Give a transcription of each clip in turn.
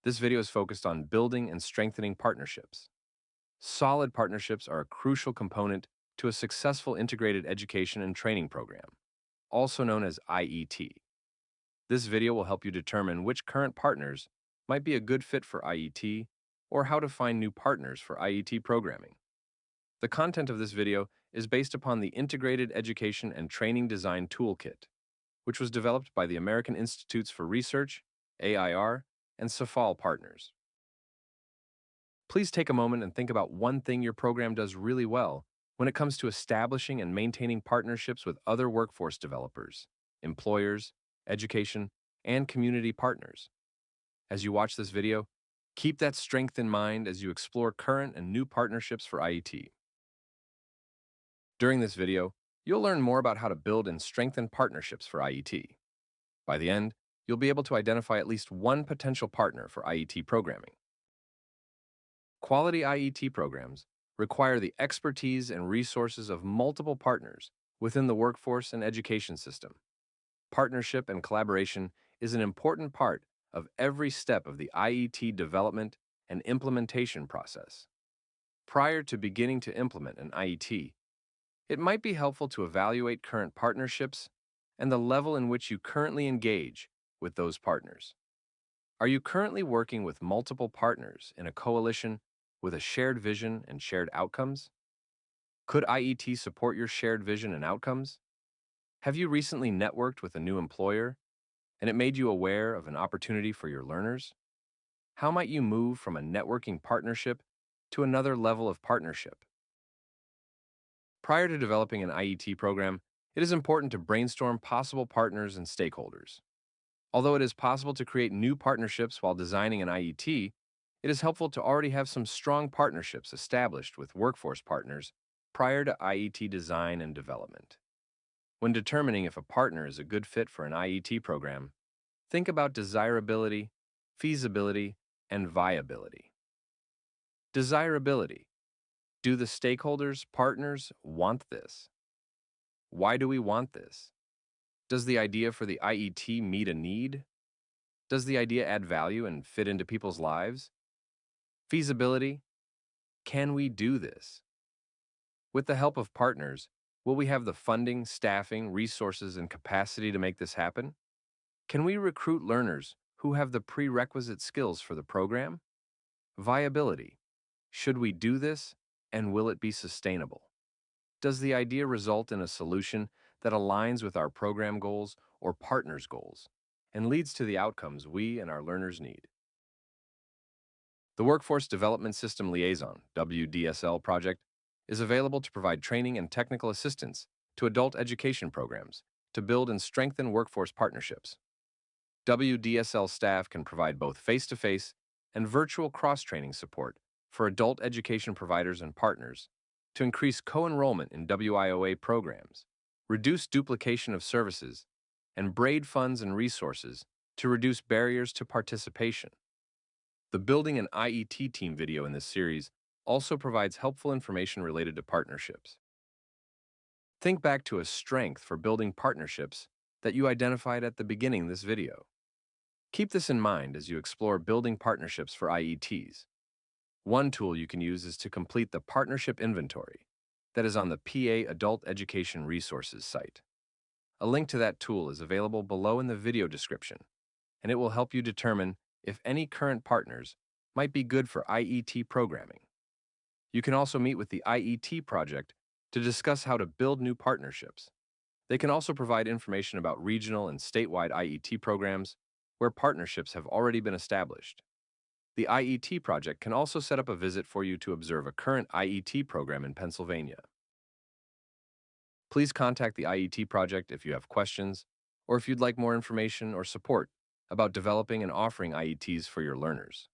This video is focused on building and strengthening partnerships. Solid partnerships are a crucial component to a successful integrated education and training program, also known as IET. This video will help you determine which current partners might be a good fit for IET or how to find new partners for IET programming. The content of this video is based upon the Integrated Education and Training Design Toolkit, which was developed by the American Institutes for Research, AIR, and CEFAL partners. Please take a moment and think about one thing your program does really well when it comes to establishing and maintaining partnerships with other workforce developers, employers, education, and community partners. As you watch this video, keep that strength in mind as you explore current and new partnerships for IET. During this video, you'll learn more about how to build and strengthen partnerships for IET. By the end, you'll be able to identify at least one potential partner for IET programming. Quality IET programs require the expertise and resources of multiple partners within the workforce and education system. Partnership and collaboration is an important part of every step of the IET development and implementation process. Prior to beginning to implement an IET, it might be helpful to evaluate current partnerships and the level in which you currently engage with those partners. Are you currently working with multiple partners in a coalition with a shared vision and shared outcomes? Could IET support your shared vision and outcomes? Have you recently networked with a new employer and it made you aware of an opportunity for your learners? How might you move from a networking partnership to another level of partnership? Prior to developing an IET program, it is important to brainstorm possible partners and stakeholders. Although it is possible to create new partnerships while designing an IET, it is helpful to already have some strong partnerships established with workforce partners prior to IET design and development. When determining if a partner is a good fit for an IET program, think about desirability, feasibility, and viability. Desirability. Do the stakeholders, partners want this? Why do we want this? Does the idea for the IET meet a need? Does the idea add value and fit into people's lives? Feasibility. Can we do this? With the help of partners, will we have the funding, staffing, resources, and capacity to make this happen? Can we recruit learners who have the prerequisite skills for the program? Viability. Should we do this, and will it be sustainable? Does the idea result in a solution that aligns with our program goals or partners' goals and leads to the outcomes we and our learners need? The Workforce Development System Liaison (WDSL) project is available to provide training and technical assistance to adult education programs to build and strengthen workforce partnerships. WDSL staff can provide both face-to-face and virtual cross-training support for adult education providers and partners to increase co-enrollment in WIOA programs, reduce duplication of services, and braid funds and resources to reduce barriers to participation. The Building an IET Team video in this series also provides helpful information related to partnerships. Think back to a strength for building partnerships that you identified at the beginning of this video. Keep this in mind as you explore building partnerships for IETs. One tool you can use is to complete the partnership inventory that is on the PA Adult Education Resources site. A link to that tool is available below in the video description, and it will help you determine if any current partners might be good for IET programming. You can also meet with the IET project to discuss how to build new partnerships. They can also provide information about regional and statewide IET programs where partnerships have already been established. The IET project can also set up a visit for you to observe a current IET program in Pennsylvania. Please contact the IET project if you have questions or if you'd like more information or support about developing and offering IETs for your learners.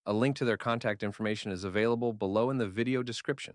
A link to their contact information is available below in the video description.